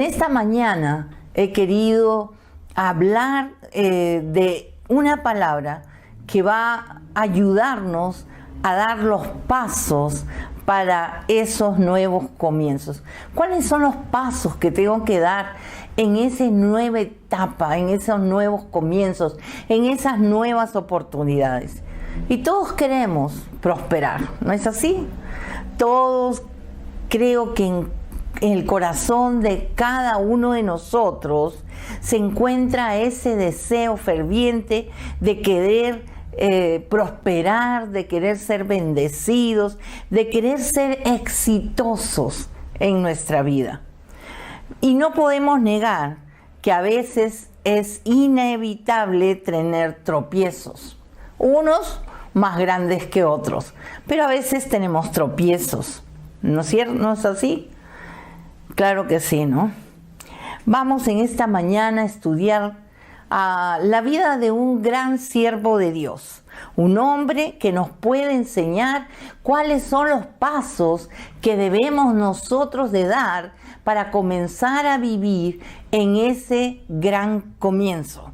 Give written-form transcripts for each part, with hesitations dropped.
Esta mañana he querido hablar de una palabra que va a ayudarnos a dar los pasos para esos nuevos comienzos. ¿Cuáles son los pasos que tengo que dar en esa nueva etapa, en esos nuevos comienzos, en esas nuevas oportunidades? Y todos queremos prosperar, ¿no es así? Todos creo que en el corazón de cada uno de nosotros se encuentra ese deseo ferviente de querer prosperar, de querer ser bendecidos, de querer ser exitosos en nuestra vida. Y no podemos negar que a veces es inevitable tener tropiezos, unos más grandes que otros, pero a veces tenemos tropiezos, ¿no es cierto? ¿No es así? Claro que sí, ¿no? Vamos en esta mañana a estudiar la vida de un gran siervo de Dios, un hombre que nos puede enseñar cuáles son los pasos que debemos nosotros de dar para comenzar a vivir en ese gran comienzo.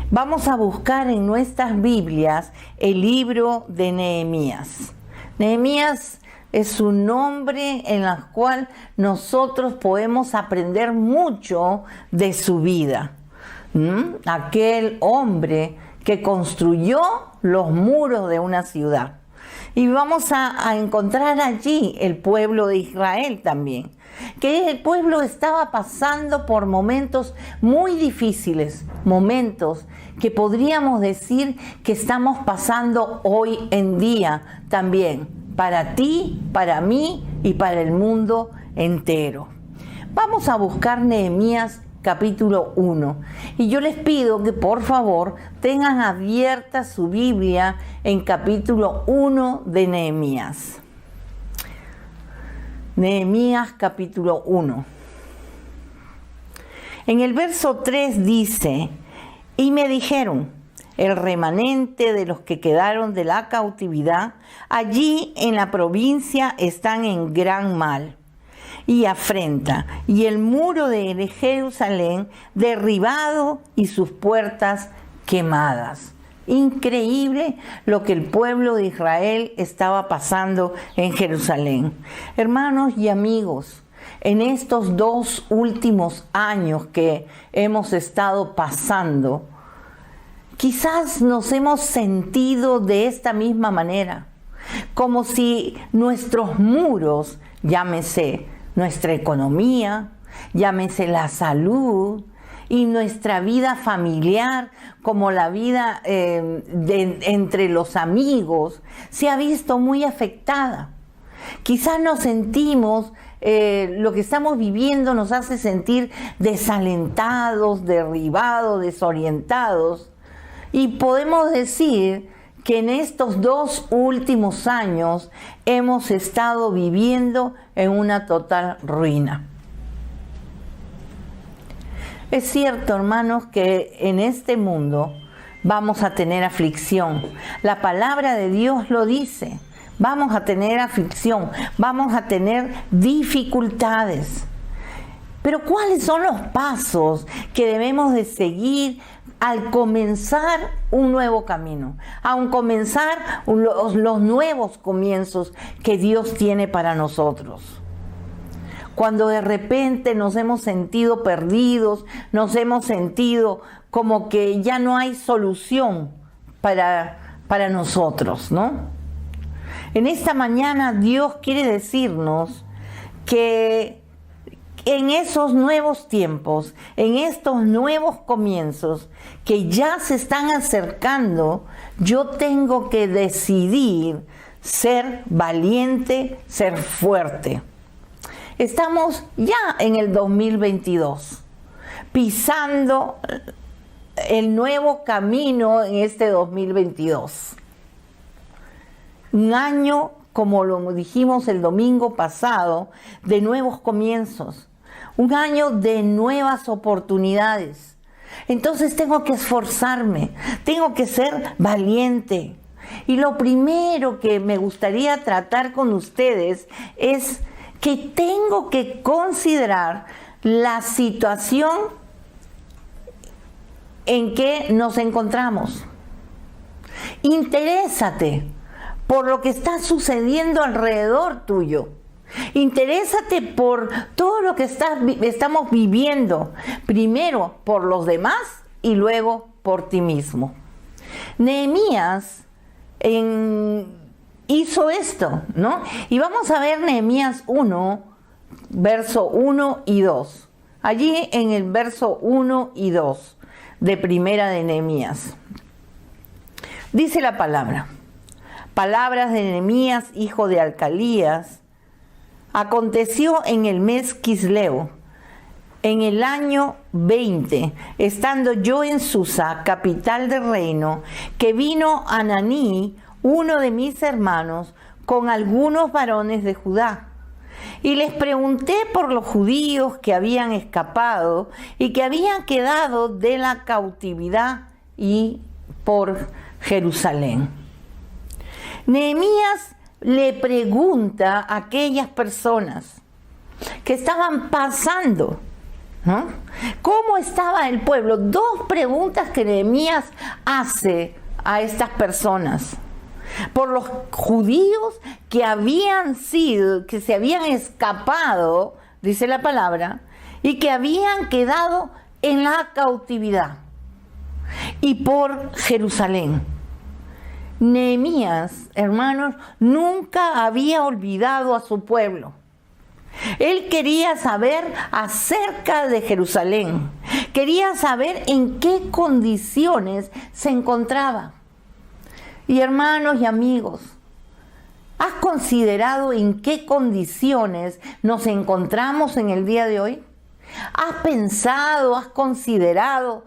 Vamos a buscar en nuestras Biblias el libro de Nehemías. Nehemías es un nombre en el cual nosotros podemos aprender mucho de su vida. Aquel hombre que construyó los muros de una ciudad. Y vamos a encontrar allí el pueblo de Israel también, que el pueblo estaba pasando por momentos muy difíciles, momentos que podríamos decir que estamos pasando hoy en día también, para ti, para mí y para el mundo entero. Vamos a buscar Nehemías capítulo 1. Y yo les pido que por favor tengan abierta su Biblia en capítulo 1 de Nehemías. Nehemías capítulo 1. En el verso 3 dice: y me dijeron, el remanente de los que quedaron de la cautividad allí en la provincia están en gran mal y afrenta, y el muro de Jerusalén derribado y sus puertas quemadas. Increíble lo que el pueblo de Israel estaba pasando en Jerusalén. Hermanos y amigos, en estos 2 últimos años que hemos estado pasando, quizás nos hemos sentido de esta misma manera, como si nuestros muros, llámese nuestra economía, llámese la salud y nuestra vida familiar, como la vida entre los amigos, se ha visto muy afectada. Quizás nos sentimos, lo que estamos viviendo nos hace sentir desalentados, derribados, desorientados. Y podemos decir que en estos 2 últimos años hemos estado viviendo en una total ruina. Es cierto, hermanos, que en este mundo vamos a tener aflicción. La palabra de Dios lo dice. Vamos a tener aflicción, vamos a tener dificultades. Pero ¿cuáles son los pasos que debemos de seguir al comenzar un nuevo camino? Al comenzar los nuevos comienzos que Dios tiene para nosotros. Cuando de repente nos hemos sentido perdidos, nos hemos sentido como que ya no hay solución para nosotros, ¿no? En esta mañana Dios quiere decirnos que en esos nuevos tiempos, en estos nuevos comienzos que ya se están acercando, yo tengo que decidir ser valiente, ser fuerte. Estamos ya en el 2022, pisando el nuevo camino en este 2022. Un año, como lo dijimos el domingo pasado, de nuevos comienzos. Un año de nuevas oportunidades. Entonces tengo que esforzarme, tengo que ser valiente. Y lo primero que me gustaría tratar con ustedes es que tengo que considerar la situación en que nos encontramos. Interésate por lo que está sucediendo alrededor tuyo. Interésate por todo lo que estamos viviendo, primero por los demás y luego por ti mismo. Nehemías hizo esto, ¿no? Y vamos a ver Nehemías 1, verso 1 y 2. Allí en el verso 1 y 2 de primera de Nehemías. Dice la palabra. Palabras de Nehemías, hijo de Alcalías. Aconteció en el mes Quisleo, en el año 20, estando yo en Susa, capital del reino, que vino Ananí, uno de mis hermanos, con algunos varones de Judá. Y les pregunté por los judíos que habían escapado y que habían quedado de la cautividad y por Jerusalén. Nehemías le pregunta a aquellas personas que estaban pasando, ¿no? ¿Cómo estaba el pueblo? Dos preguntas que Nehemías hace a estas personas. Por los judíos que se habían escapado, dice la palabra, y que habían quedado en la cautividad. Y por Jerusalén. Nehemías, hermanos, nunca había olvidado a su pueblo. Él quería saber acerca de Jerusalén. Quería saber en qué condiciones se encontraba. Y hermanos y amigos, ¿has considerado en qué condiciones nos encontramos en el día de hoy? ¿Has pensado, has considerado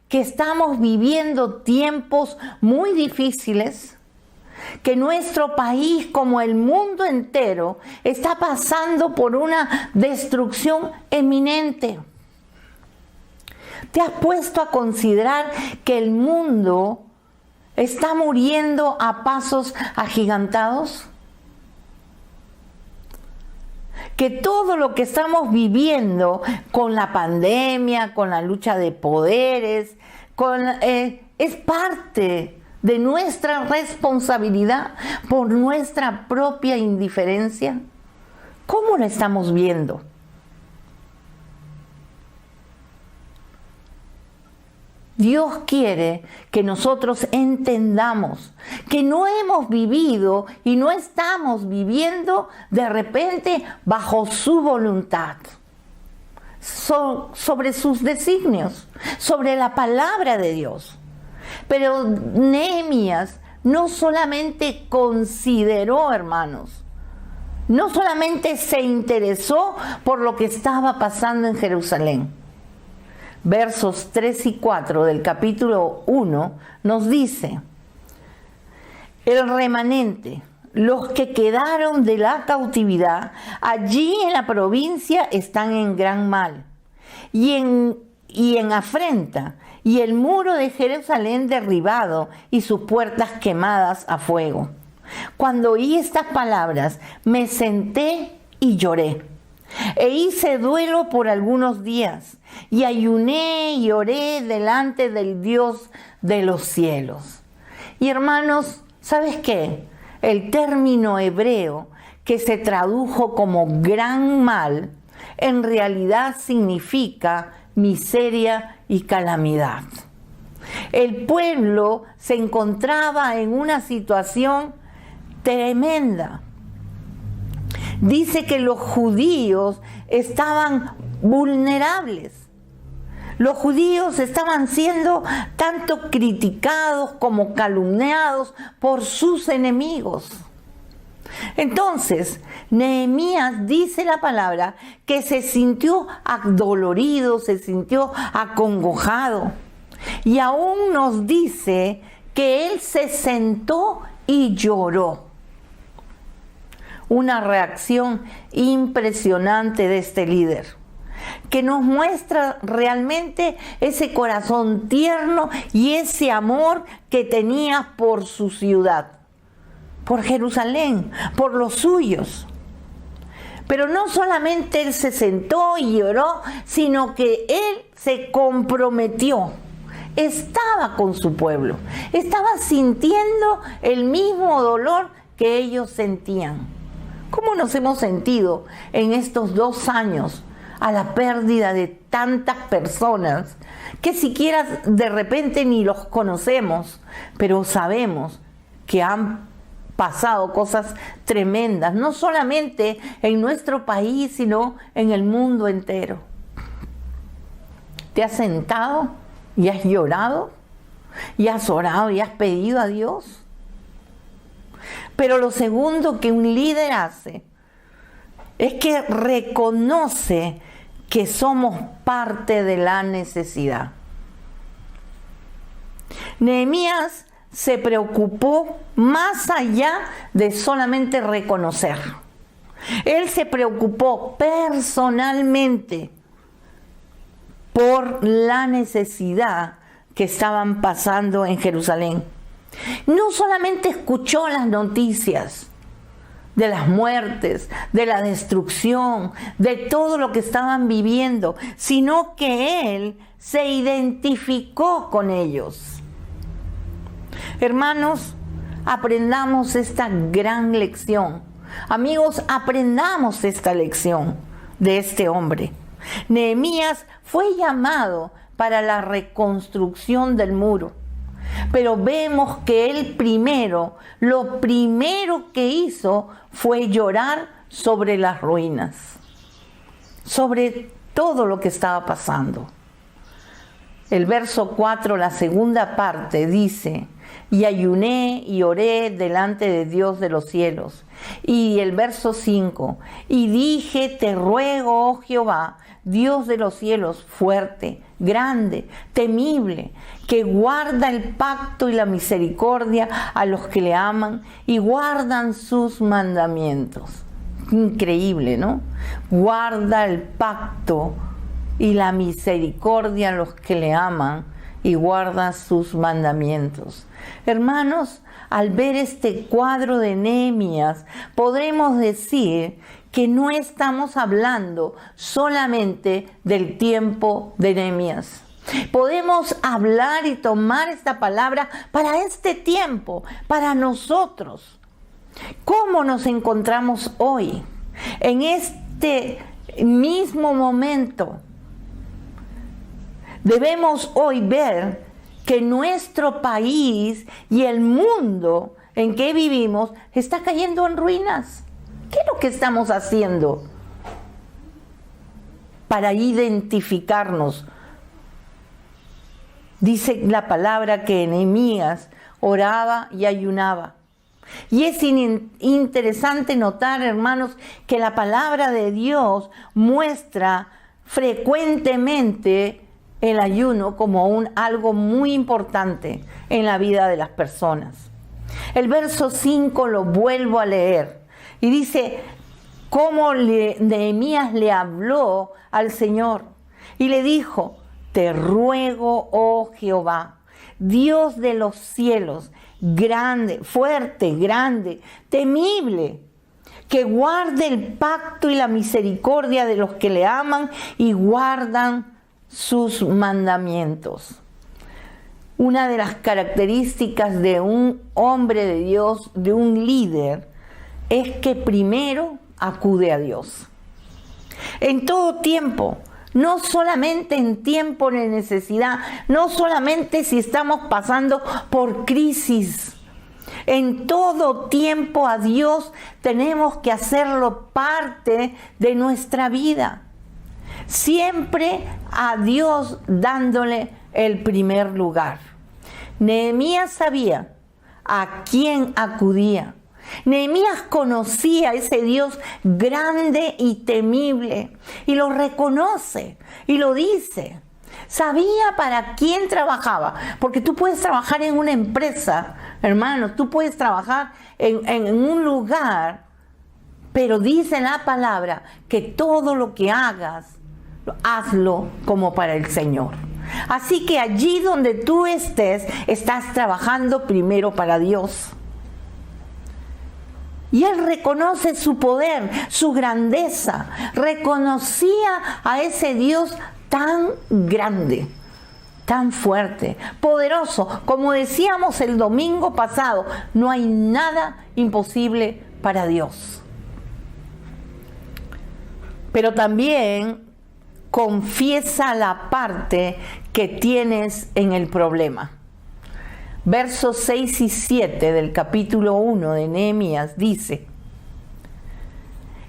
que estamos viviendo tiempos muy difíciles? Que nuestro país, como el mundo entero, está pasando por una destrucción eminente. ¿Te has puesto a considerar que el mundo está muriendo a pasos agigantados? Que todo lo que estamos viviendo con la pandemia, con la lucha de poderes, es parte de nuestra responsabilidad por nuestra propia indiferencia. ¿Cómo lo estamos viendo? Dios quiere que nosotros entendamos que no hemos vivido y no estamos viviendo de repente bajo su voluntad, sobre sus designios, sobre la palabra de Dios. Pero Nehemías no solamente consideró, hermanos, no solamente se interesó por lo que estaba pasando en Jerusalén. Versos 3 y 4 del capítulo 1 nos dice: el remanente, los que quedaron de la cautividad, allí en la provincia están en gran mal y en afrenta, y el muro de Jerusalén derribado y sus puertas quemadas a fuego. Cuando oí estas palabras, me senté y lloré. E hice duelo por algunos días, y ayuné y oré delante del Dios de los cielos. Y hermanos, ¿sabes qué? El término hebreo que se tradujo como gran mal, en realidad significa miseria y calamidad. El pueblo se encontraba en una situación tremenda. Dice que los judíos estaban vulnerables. Los judíos estaban siendo tanto criticados como calumniados por sus enemigos. Entonces, Nehemías dice la palabra que se sintió adolorido, se sintió acongojado. Y aún nos dice que él se sentó y lloró. Una reacción impresionante de este líder, que nos muestra realmente ese corazón tierno y ese amor que tenía por su ciudad, por Jerusalén, por los suyos. Pero no solamente él se sentó y lloró, sino que él se comprometió. Estaba con su pueblo, estaba sintiendo el mismo dolor que ellos sentían. ¿Cómo nos hemos sentido en estos 2 años a la pérdida de tantas personas que siquiera de repente ni los conocemos, pero sabemos que han pasado cosas tremendas, no solamente en nuestro país, sino en el mundo entero? ¿Te has sentado y has llorado? ¿Y has orado y has pedido a Dios? Pero lo segundo que un líder hace es que reconoce que somos parte de la necesidad. Nehemías se preocupó más allá de solamente reconocer. Él se preocupó personalmente por la necesidad que estaban pasando en Jerusalén. No solamente escuchó las noticias de las muertes, de la destrucción, de todo lo que estaban viviendo, sino que él se identificó con ellos. Hermanos, aprendamos esta gran lección. Amigos, aprendamos esta lección de este hombre. Nehemías fue llamado para la reconstrucción del muro, pero vemos que él lo primero que hizo fue llorar sobre las ruinas, sobre todo lo que estaba pasando. El verso 4, la segunda parte, dice: y ayuné y oré delante de Dios de los cielos. Y el verso 5, y dije: te ruego, oh Jehová, Dios de los cielos, fuerte, grande, temible, que guarda el pacto y la misericordia a los que le aman y guardan sus mandamientos. Increíble, ¿no? Guarda el pacto y la misericordia a los que le aman y guarda sus mandamientos. Hermanos, al ver este cuadro de Nehemías, podremos decir que no estamos hablando solamente del tiempo de Nehemías. Podemos hablar y tomar esta palabra para este tiempo, para nosotros. ¿Cómo nos encontramos hoy? En este mismo momento, debemos hoy ver que nuestro país y el mundo en que vivimos está cayendo en ruinas. ¿Qué es lo que estamos haciendo para identificarnos? Dice la palabra que Nehemías oraba y ayunaba. Y es interesante notar, hermanos, que la palabra de Dios muestra frecuentemente el ayuno como algo muy importante en la vida de las personas. El verso 5 lo vuelvo a leer y dice cómo Nehemías le habló al Señor y le dijo: te ruego, oh Jehová, Dios de los cielos, grande, fuerte, grande, temible, que guarde el pacto y la misericordia de los que le aman y guardan sus mandamientos. Una de las características de un hombre de Dios, de un líder, es que primero acude a Dios. En todo tiempo, no solamente en tiempo de necesidad, no solamente si estamos pasando por crisis. En todo tiempo a Dios tenemos que hacerlo parte de nuestra vida. Siempre a Dios dándole el primer lugar. Nehemías sabía a quién acudía. Nehemías conocía a ese Dios grande y temible y lo reconoce y lo dice. Sabía para quién trabajaba, porque tú puedes trabajar en una empresa, hermano, tú puedes trabajar en un lugar, pero dice la palabra que todo lo que hagas, hazlo como para el Señor. Así que allí donde tú estés, estás trabajando primero para Dios. Y él reconoce su poder, su grandeza. Reconocía a ese Dios tan grande, tan fuerte, poderoso. Como decíamos el domingo pasado, no hay nada imposible para Dios. Pero también confiesa la parte que tienes en el problema. Versos 6 y 7 del capítulo 1 de Nehemías dice: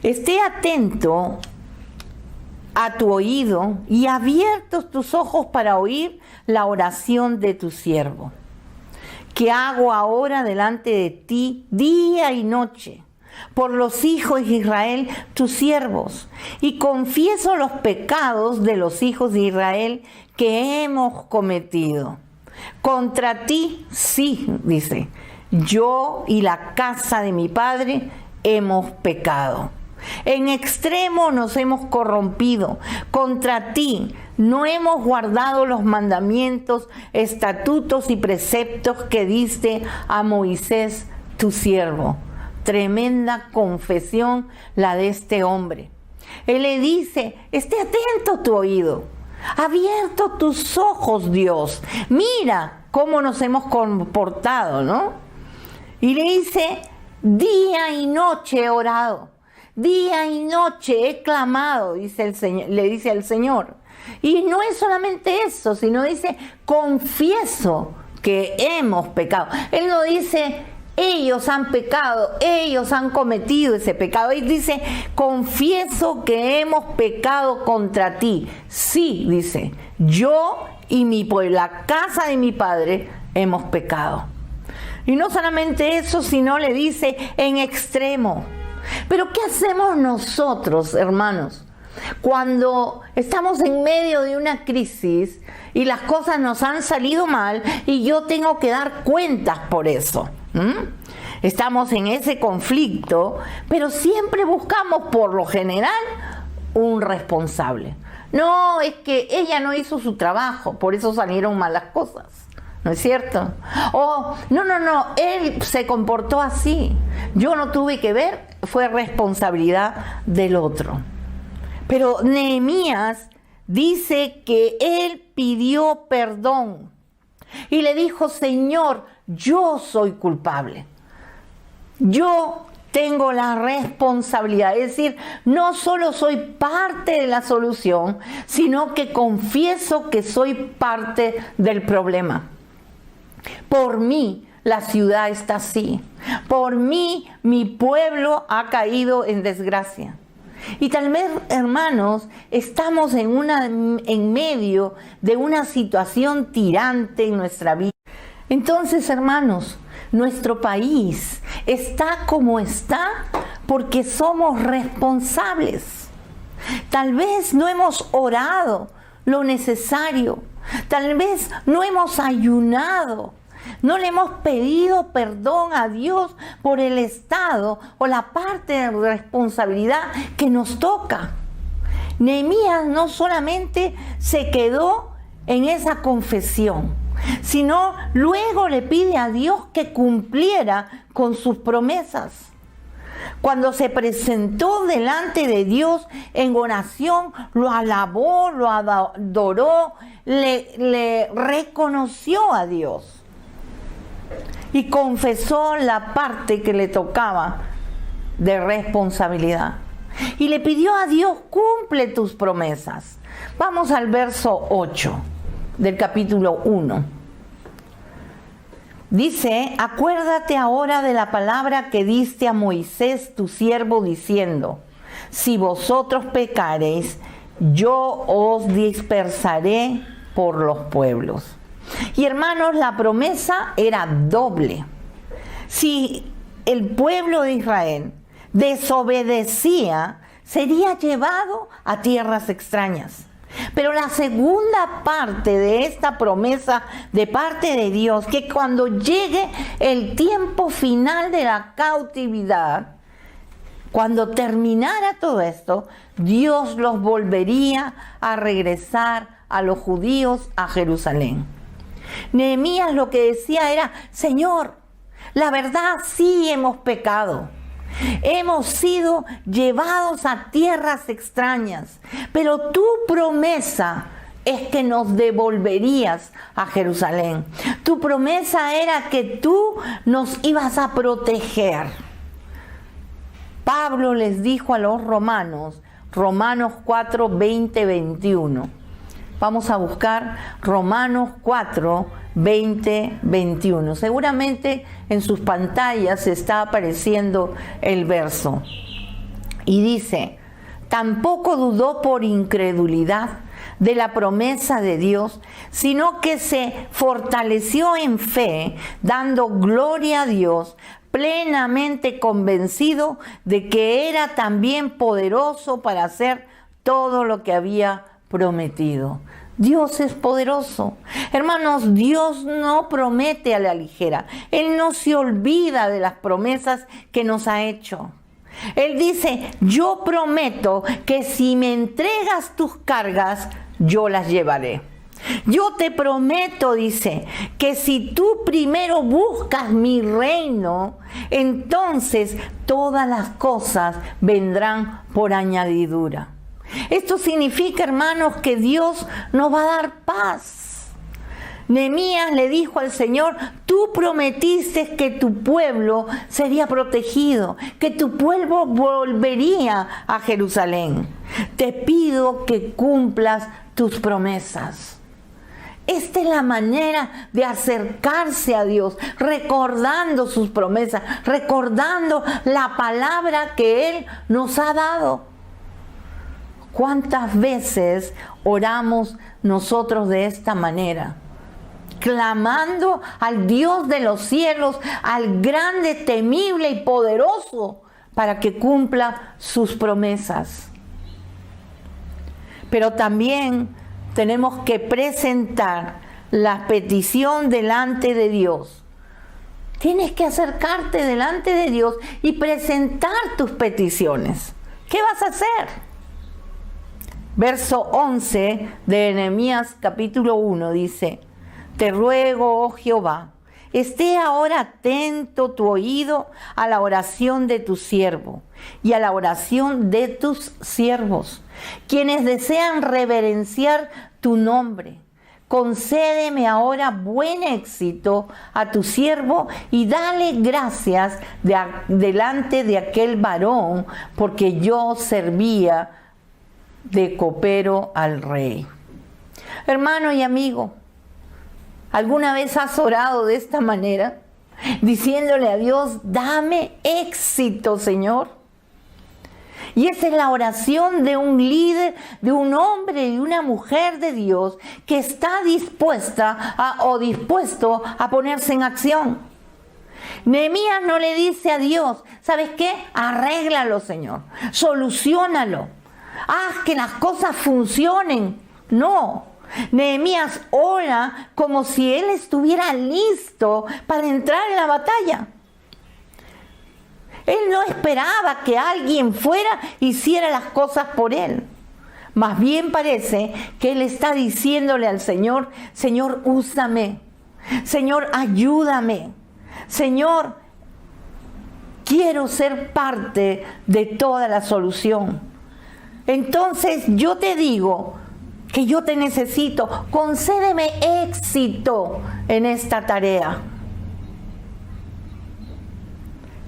esté atento a tu oído y abiertos tus ojos para oír la oración de tu siervo, que hago ahora delante de ti día y noche, por los hijos de Israel, tus siervos, y confieso los pecados de los hijos de Israel que hemos cometido. Contra ti, sí, dice, yo y la casa de mi padre hemos pecado. En extremo nos hemos corrompido. Contra ti no hemos guardado los mandamientos, estatutos y preceptos que diste a Moisés, tu siervo. Tremenda confesión la de este hombre. Él le dice: esté atento tu oído, abierto tus ojos, Dios. Mira cómo nos hemos comportado, ¿no? Y le dice: día y noche he orado, día y noche he clamado, dice el Señor, le dice al Señor. Y no es solamente eso, sino dice: confieso que hemos pecado. Él no dice: ellos han pecado, ellos han cometido ese pecado. Él dice: confieso que hemos pecado contra ti. Sí, dice, yo y la casa de mi padre hemos pecado. Y no solamente eso, sino le dice en extremo. Pero ¿qué hacemos nosotros, hermanos, cuando estamos en medio de una crisis y las cosas nos han salido mal y yo tengo que dar cuentas por eso? Estamos en ese conflicto, pero siempre buscamos, por lo general, un responsable. No, es que ella no hizo su trabajo, por eso salieron malas cosas. ¿No es cierto? O, no, él se comportó así, yo no tuve que ver, fue responsabilidad del otro. Pero Nehemías dice que él pidió perdón y le dijo: Señor, yo soy culpable, yo tengo la responsabilidad. Es decir, no solo soy parte de la solución, sino que confieso que soy parte del problema. Por mí la ciudad está así, por mí mi pueblo ha caído en desgracia. Y tal vez, hermanos, estamos en medio de una situación tirante en nuestra vida. Entonces, hermanos, nuestro país está como está porque somos responsables. Tal vez no hemos orado lo necesario, tal vez no hemos ayunado, no le hemos pedido perdón a Dios por el estado o la parte de responsabilidad que nos toca. Nehemías no solamente se quedó en esa confesión, sino luego le pide a Dios que cumpliera con sus promesas. Cuando se presentó delante de Dios en oración, lo alabó, lo adoró, le reconoció a Dios y confesó la parte que le tocaba de responsabilidad. Y le pidió a Dios: cumple tus promesas. Vamos al verso 8 del capítulo 1. Dice: acuérdate ahora de la palabra que diste a Moisés tu siervo, diciendo: si vosotros pecareis, yo os dispersaré por los pueblos. Y hermanos, la promesa era doble. Si el pueblo de Israel desobedecía, sería llevado a tierras extrañas. Pero la segunda parte de esta promesa de parte de Dios, que cuando llegue el tiempo final de la cautividad, cuando terminara todo esto, Dios los volvería a regresar a los judíos a Jerusalén. Nehemías lo que decía era: Señor, la verdad sí hemos pecado. Hemos sido llevados a tierras extrañas, pero tu promesa es que nos devolverías a Jerusalén. Tu promesa era que tú nos ibas a proteger. Pablo les dijo a los romanos, Romanos 4, 20, 21. Vamos a buscar Romanos 4, 20, 21. Seguramente en sus pantallas está apareciendo el verso. Y dice, tampoco dudó por incredulidad de la promesa de Dios, sino que se fortaleció en fe, dando gloria a Dios, plenamente convencido de que era también poderoso para hacer todo lo que había prometido. Dios es poderoso. Hermanos, Dios no promete a la ligera. Él no se olvida de las promesas que nos ha hecho. Él dice, yo prometo que si me entregas tus cargas, yo las llevaré. Yo te prometo, dice, que si tú primero buscas mi reino, entonces todas las cosas vendrán por añadidura. Esto significa, hermanos, que Dios nos va a dar paz. Nehemías le dijo al Señor, tú prometiste que tu pueblo sería protegido, que tu pueblo volvería a Jerusalén. Te pido que cumplas tus promesas. Esta es la manera de acercarse a Dios, recordando sus promesas, recordando la palabra que Él nos ha dado. ¿Cuántas veces oramos nosotros de esta manera? Clamando al Dios de los cielos, al grande, temible y poderoso, para que cumpla sus promesas. Pero también tenemos que presentar la petición delante de Dios. Tienes que acercarte delante de Dios y presentar tus peticiones. ¿Qué vas a hacer? Verso 11 de Nehemías capítulo 1 dice, te ruego, oh Jehová, esté ahora atento tu oído a la oración de tu siervo y a la oración de tus siervos, quienes desean reverenciar tu nombre. Concédeme ahora buen éxito a tu siervo y dale gracias delante de aquel varón, porque yo servía de copero al rey. Hermano y amigo, ¿alguna vez has orado de esta manera? Diciéndole a Dios, dame éxito, Señor. Y esa es la oración de un líder, de un hombre y una mujer de Dios que está dispuesto a ponerse en acción. Nehemías no le dice a Dios, ¿sabes qué? Arréglalo, Señor, soluciónalo, haz que las cosas funcionen. No, Nehemías ora como si él estuviera listo para entrar en la batalla. Él no esperaba que alguien fuera y hiciera las cosas por él. Más bien parece que él está diciéndole al Señor, Señor, úsame. Señor, ayúdame. Señor, quiero ser parte de toda la solución. Entonces yo te digo que yo te necesito. Concédeme éxito en esta tarea.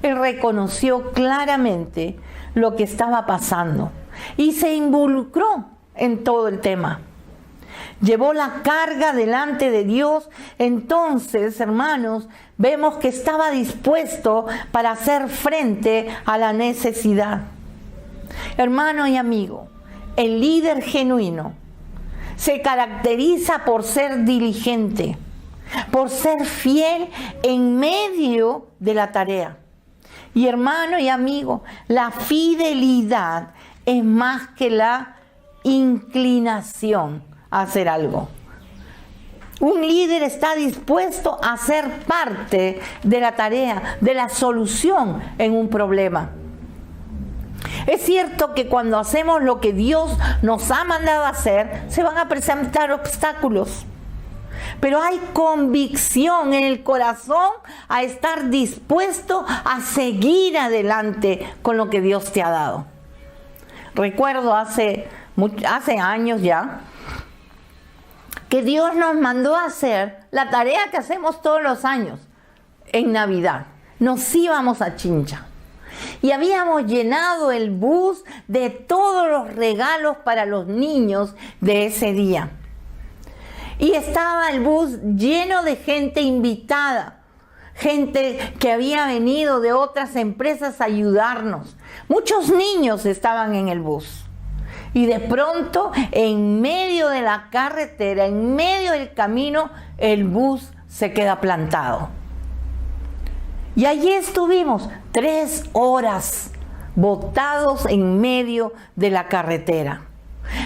Él reconoció claramente lo que estaba pasando y se involucró en todo el tema. Llevó la carga delante de Dios. Entonces, hermanos, vemos que estaba dispuesto para hacer frente a la necesidad. Hermano y amigo, el líder genuino se caracteriza por ser diligente, por ser fiel en medio de la tarea. Y hermano y amigo, la fidelidad es más que la inclinación a hacer algo. Un líder está dispuesto a ser parte de la tarea, de la solución en un problema. Es cierto que cuando hacemos lo que Dios nos ha mandado a hacer, se van a presentar obstáculos. pero hay convicción en el corazón a estar dispuesto a seguir adelante con lo que Dios te ha dado. Recuerdo hace años ya que Dios nos mandó a hacer la tarea que hacemos todos los años en Navidad. Nos íbamos a Chincha y habíamos llenado el bus de todos los regalos para los niños de ese día. Y estaba el bus lleno de gente invitada, gente que había venido de otras empresas a ayudarnos. Muchos niños estaban en el bus. Y de pronto, en medio de la carretera, en medio del camino, el bus se queda plantado. Y allí estuvimos 3 horas botados en medio de la carretera.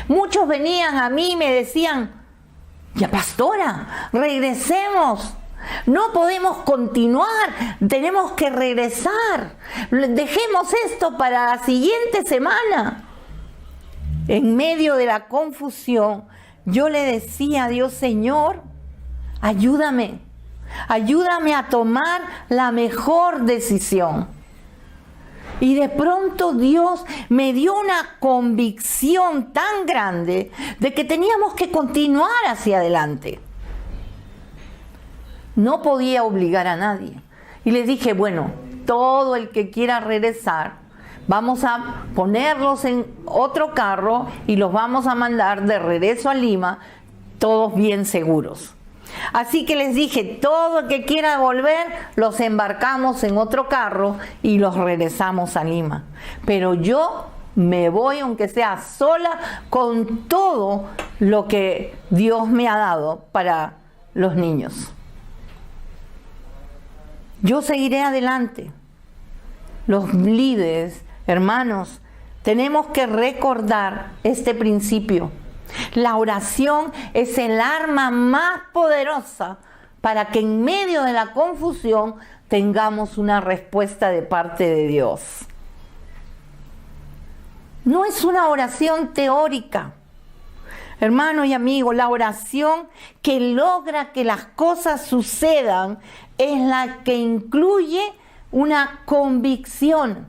Muchos venían a mí y me decían: ya pastora, regresemos. No podemos continuar, tenemos que regresar. Dejemos esto para la siguiente semana. En medio de la confusión, yo le decía a Dios: Señor, ayúdame a tomar la mejor decisión. Y de pronto Dios me dio una convicción tan grande de que teníamos que continuar hacia adelante. No podía obligar a nadie. Y les dije: bueno, todo el que quiera regresar, vamos a ponerlos en otro carro y los vamos a mandar de regreso a Lima, todos bien seguros. Así que les dije: todo el que quiera volver, los embarcamos en otro carro y los regresamos a Lima. Pero yo me voy, aunque sea sola, con todo lo que Dios me ha dado para los niños. Yo seguiré adelante. Los líderes, hermanos, tenemos que recordar este principio. La oración es el arma más poderosa para que en medio de la confusión tengamos una respuesta de parte de Dios. No es una oración teórica. Hermano y amigo, la oración que logra que las cosas sucedan es la que incluye una convicción.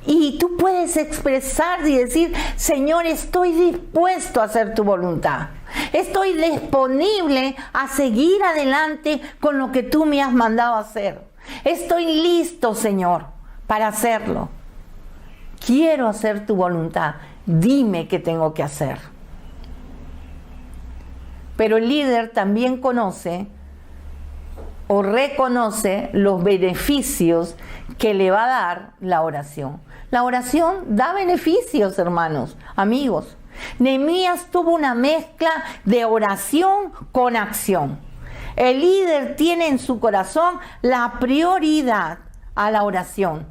Y tú puedes expresar y decir: Señor, estoy dispuesto a hacer tu voluntad. Estoy disponible a seguir adelante con lo que tú me has mandado a hacer. Estoy listo, Señor, para hacerlo. Quiero hacer tu voluntad. Dime qué tengo que hacer. Pero el líder también conoce o reconoce los beneficios que le va a dar la oración. La oración da beneficios, hermanos, amigos. Nehemías tuvo una mezcla de oración con acción. El líder tiene en su corazón la prioridad a la oración.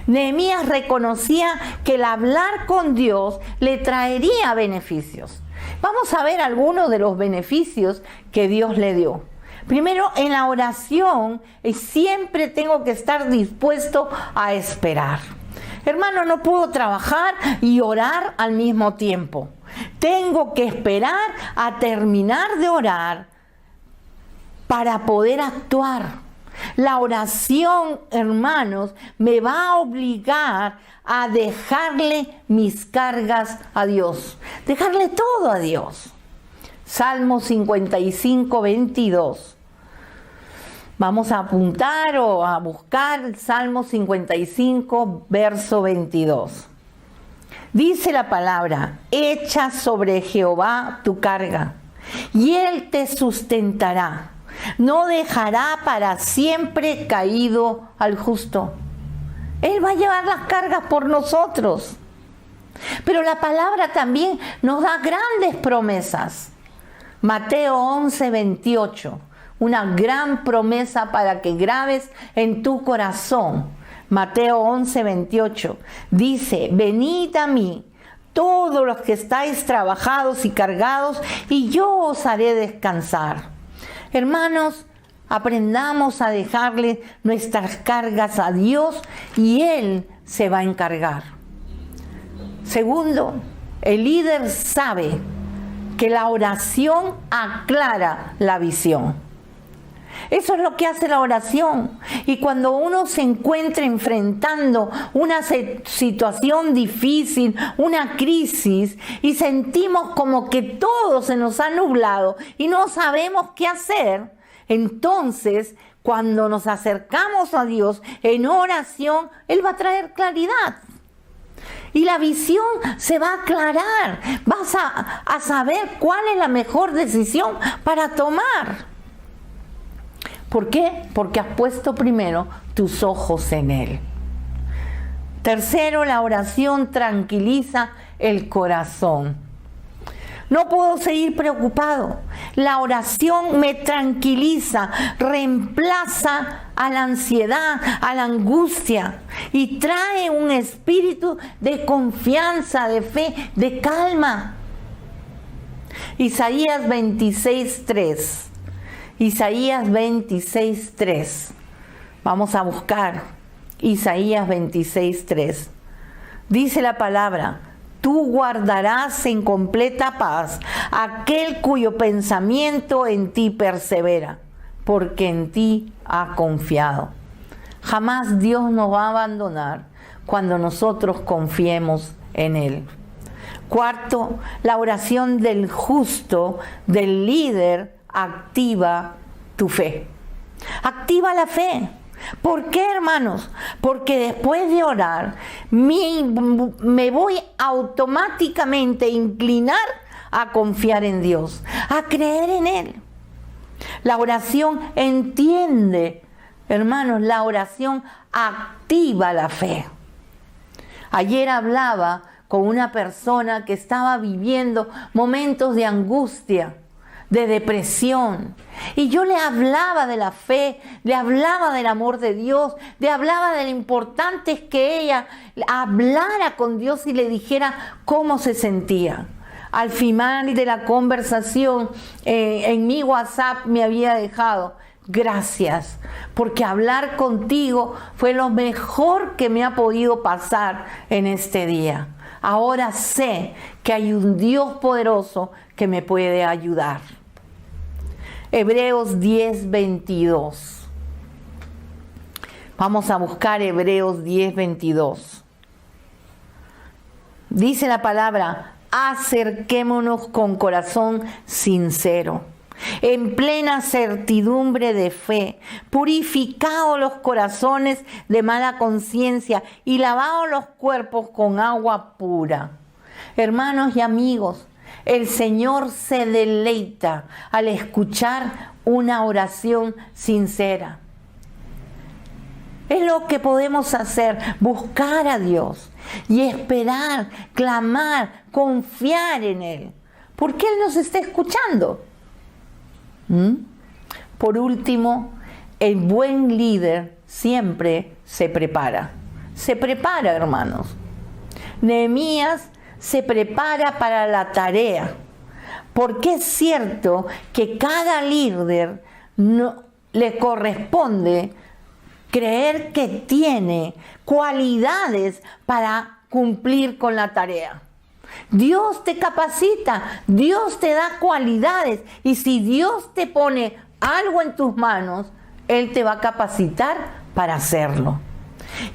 Nehemías reconocía que el hablar con Dios le traería beneficios. Vamos a ver algunos de los beneficios que Dios le dio. Primero, en la oración siempre tengo que estar dispuesto a esperar. Hermano, no puedo trabajar y orar al mismo tiempo. Tengo que esperar a terminar de orar para poder actuar. La oración, hermanos, me va a obligar a dejarle mis cargas a Dios. Dejarle todo a Dios. Salmo 55, 22. Vamos a apuntar o a buscar el Salmo 55, verso 22. Dice la palabra: echa sobre Jehová tu carga, y Él te sustentará. No dejará para siempre caído al justo. Él va a llevar las cargas por nosotros. Pero la palabra también nos da grandes promesas. Mateo 11, 28. Una gran promesa para que grabes en tu corazón. Mateo 11, 28. Dice: venid a mí, todos los que estáis trabajados y cargados, y yo os haré descansar. Hermanos, aprendamos a dejarle nuestras cargas a Dios y Él se va a encargar. Segundo, el líder sabe que la oración aclara la visión. Eso es lo que hace la oración. Y cuando uno se encuentra enfrentando una situación difícil, una crisis, y sentimos como que todo se nos ha nublado y no sabemos qué hacer, entonces cuando nos acercamos a Dios en oración, Él va a traer claridad. Y la visión se va a aclarar. Vas a saber cuál es la mejor decisión para tomar. ¿Por qué? Porque has puesto primero tus ojos en Él. Tercero, la oración tranquiliza el corazón. No puedo seguir preocupado. La oración me tranquiliza, reemplaza a la ansiedad, a la angustia y trae un espíritu de confianza, de fe, de calma. Isaías 26:3. Isaías 26:3. Vamos a buscar Isaías 26:3. Dice la palabra: tú guardarás en completa paz aquel cuyo pensamiento en ti persevera, porque en ti ha confiado. Jamás Dios nos va a abandonar cuando nosotros confiemos en Él. Cuarto, la oración del justo, del líder, activa tu fe. Activa la fe. ¿Por qué, hermanos? Porque después de orar, me voy automáticamente a inclinar a confiar en Dios, a creer en Él. La oración entiende, hermanos, la oración activa la fe. Ayer hablaba con una persona que estaba viviendo momentos de angustia, de depresión. Y yo le hablaba de la fe, le hablaba del amor de Dios, le hablaba de lo importante que ella hablara con Dios y le dijera cómo se sentía. Al final de la conversación, en mi WhatsApp me había dejado: gracias, porque hablar contigo fue lo mejor que me ha podido pasar en este día. Ahora sé que hay un Dios poderoso que me puede ayudar. Hebreos 10:22. Vamos a buscar Hebreos 10:22. Dice la palabra: acerquémonos con corazón sincero, en plena certidumbre de fe, purificados los corazones de mala conciencia y lavados los cuerpos con agua pura. Hermanos y amigos, el Señor se deleita al escuchar una oración sincera. Es lo que podemos hacer, buscar a Dios y esperar, clamar, confiar en Él, porque Él nos está escuchando. Por último, el buen líder siempre se prepara. Se prepara, hermanos. Nehemías se prepara para la tarea, porque es cierto que cada líder le corresponde creer que tiene cualidades para cumplir con la tarea. Dios te capacita, Dios te da cualidades, y si Dios te pone algo en tus manos, Él te va a capacitar para hacerlo.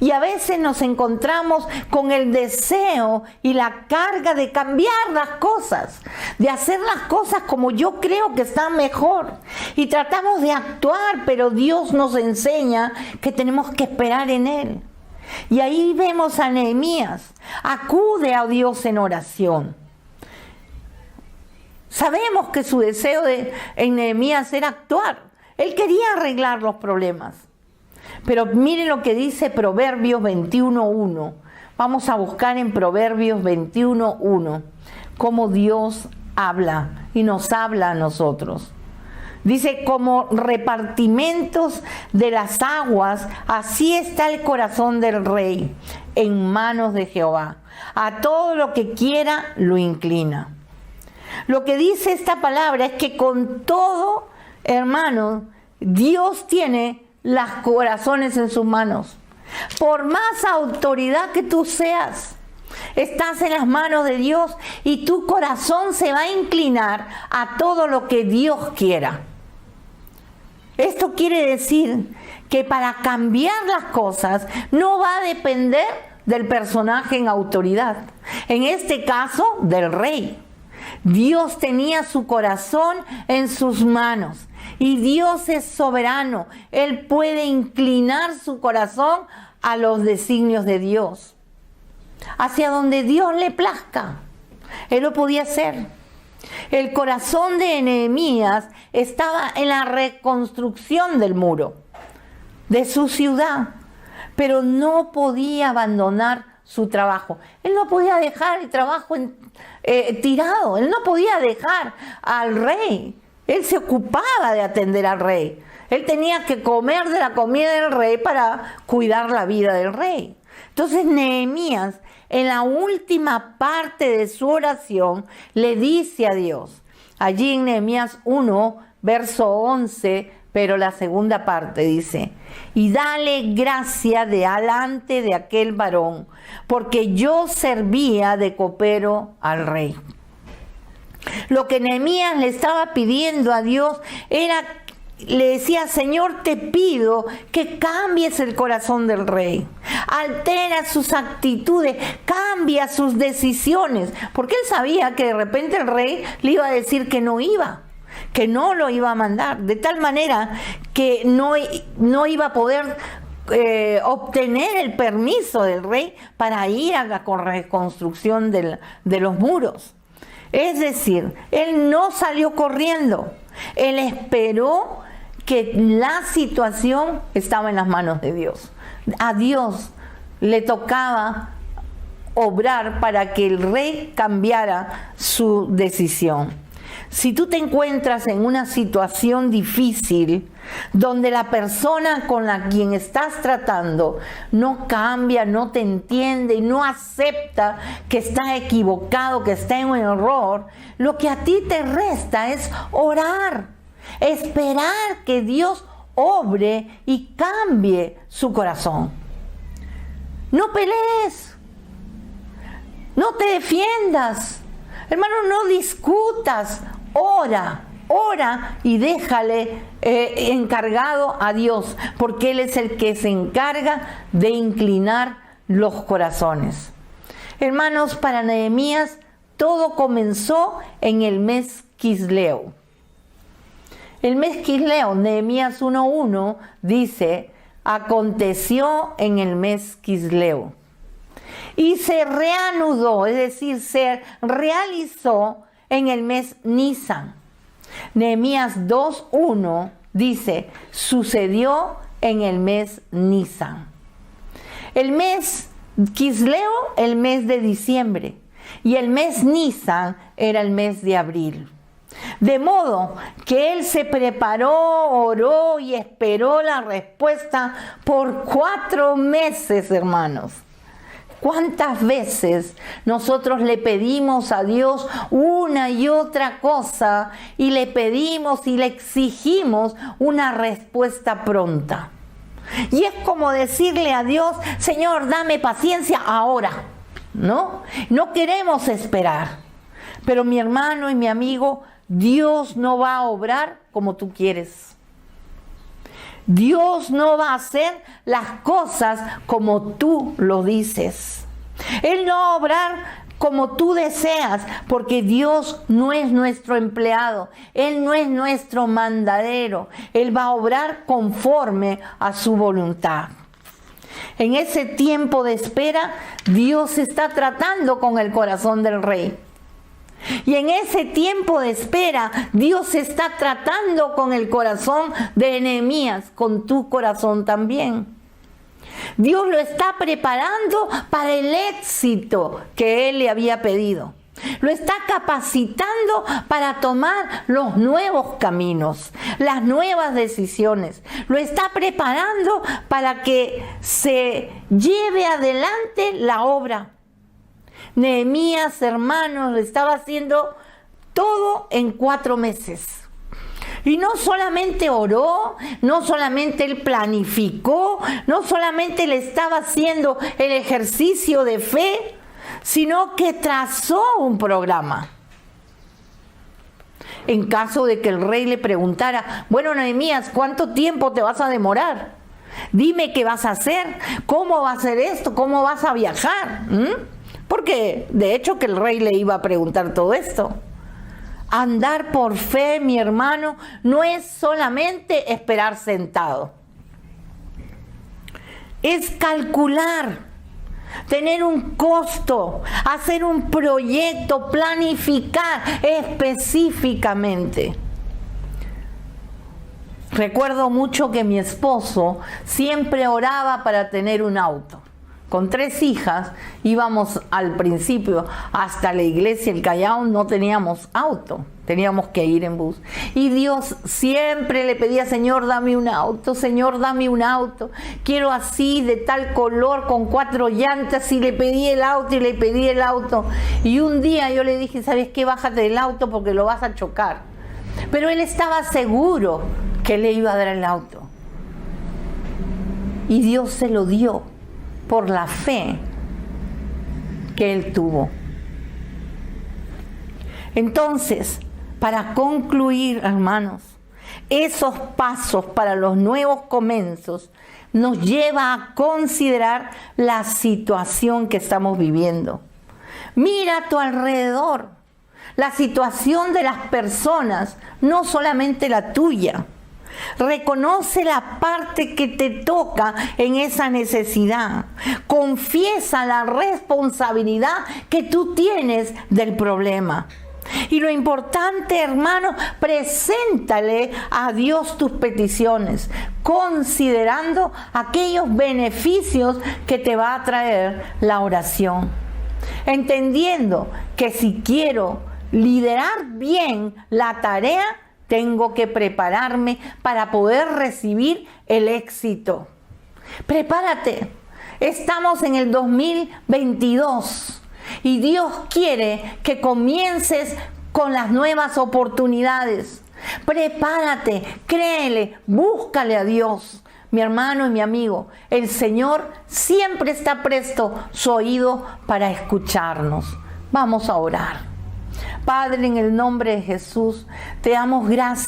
Y a veces nos encontramos con el deseo y la carga de cambiar las cosas, de hacer las cosas como yo creo que están mejor. Y tratamos de actuar, pero Dios nos enseña que tenemos que esperar en Él. Y ahí vemos a Nehemías, acude a Dios en oración. Sabemos que su deseo en Nehemías era actuar. Él quería arreglar los problemas. Pero miren lo que dice Proverbios 21:1. Vamos a buscar en Proverbios 21:1 cómo Dios habla y nos habla a nosotros. Dice: como repartimentos de las aguas, así está el corazón del rey en manos de Jehová. A todo lo que quiera lo inclina. Lo que dice esta palabra es que con todo, hermano, Dios tiene los corazones en sus manos. Por más autoridad que tú seas, estás en las manos de Dios y tu corazón se va a inclinar a todo lo que Dios quiera. Esto quiere decir que para cambiar las cosas no va a depender del personaje en autoridad. En este caso, del rey. Dios tenía su corazón en sus manos y Dios es soberano. Él puede inclinar su corazón a los designios de Dios, hacia donde Dios le plazca. Él lo podía hacer. El corazón de Nehemías estaba en la reconstrucción del muro de su ciudad, pero no podía abandonar su trabajo. Él no podía dejar el trabajo tirado. Él no podía dejar al rey. Él se ocupaba de atender al rey. Él tenía que comer de la comida del rey para cuidar la vida del rey. Entonces Nehemías, en la última parte de su oración, le dice a Dios, allí en Nehemías 1, verso 11, pero la segunda parte dice, y dale gracia delante de aquel varón, porque yo servía de copero al rey. Lo que Nehemías le estaba pidiendo a Dios era, le decía, Señor, te pido que cambies el corazón del rey, altera sus actitudes, cambia sus decisiones, porque él sabía que de repente el rey le iba a decir que no iba, que no lo iba a mandar, de tal manera que no iba a poder obtener el permiso del rey para ir a la reconstrucción de los muros. Es decir, él no salió corriendo, él esperó que la situación estaba en las manos de Dios. A Dios le tocaba obrar para que el rey cambiara su decisión. Si tú te encuentras en una situación difícil, donde la persona con la quien estás tratando no cambia, no te entiende, no acepta que está equivocado, que está en un error, lo que a ti te resta es orar, esperar que Dios obre y cambie su corazón. No pelees, no te defiendas, hermano, no discutas, ora y déjale encargado a Dios, porque Él es el que se encarga de inclinar los corazones. Hermanos, para Nehemías todo comenzó en el mes Quisleo. El mes Quisleo, Nehemías 1:1 dice, aconteció en el mes Quisleo. Y se reanudó, es decir, se realizó en el mes Nisan. Nehemías 2:1 dice, sucedió en el mes Nisan. El mes Quisleo, el mes de diciembre, y el mes Nisan era el mes de abril. De modo que él se preparó, oró y esperó la respuesta por 4 meses, hermanos. ¿Cuántas veces nosotros le pedimos a Dios una y otra cosa y le pedimos y le exigimos una respuesta pronta? Y es como decirle a Dios, Señor, dame paciencia ahora, ¿no? No queremos esperar. Pero mi hermano y mi amigo, Dios no va a obrar como tú quieres. Dios no va a hacer las cosas como tú lo dices. Él no va a obrar como tú deseas, porque Dios no es nuestro empleado. Él no es nuestro mandadero. Él va a obrar conforme a su voluntad. En ese tiempo de espera, Dios está tratando con el corazón del rey. Y en ese tiempo de espera, Dios está tratando con el corazón de Nehemías, con tu corazón también. Dios lo está preparando para el éxito que Él le había pedido. Lo está capacitando para tomar los nuevos caminos, las nuevas decisiones. Lo está preparando para que se lleve adelante la obra. Nehemías, hermanos, lo estaba haciendo todo en 4 meses. Y no solamente oró, no solamente él planificó, no solamente le estaba haciendo el ejercicio de fe, sino que trazó un programa. En caso de que el rey le preguntara, bueno, Nehemías, ¿cuánto tiempo te vas a demorar? Dime qué vas a hacer, cómo va a hacer esto, cómo vas a viajar. Porque de hecho que el rey le iba a preguntar todo esto. Andar por fe, mi hermano, no es solamente esperar sentado. Es calcular, tener un costo, hacer un proyecto, planificar específicamente. Recuerdo mucho que mi esposo siempre oraba para tener un auto. Con 3 hijas íbamos al principio hasta la iglesia El Callao, no teníamos auto, teníamos que ir en bus. Y Dios siempre le pedía, Señor, dame un auto, Señor, dame un auto. Quiero así, de tal color, con 4 llantas, y le pedí el auto y le pedí el auto. Y un día yo le dije, ¿sabes qué? Bájate del auto porque lo vas a chocar. Pero él estaba seguro que le iba a dar el auto. Y Dios se lo dio por la fe que él tuvo. Entonces, para concluir, hermanos, esos pasos para los nuevos comienzos nos lleva a considerar la situación que estamos viviendo. Mira a tu alrededor, la situación de las personas, no solamente la tuya. Reconoce la parte que te toca en esa necesidad. Confiesa la responsabilidad que tú tienes del problema. Y lo importante, hermano, preséntale a Dios tus peticiones, considerando aquellos beneficios que te va a traer la oración. Entendiendo que si quiero liderar bien la tarea, tengo que prepararme para poder recibir el éxito. Prepárate. Estamos en el 2022 y Dios quiere que comiences con las nuevas oportunidades. Prepárate, créele, búscale a Dios. Mi hermano y mi amigo, el Señor siempre está presto su oído para escucharnos. Vamos a orar. Padre, en el nombre de Jesús, te damos gracias.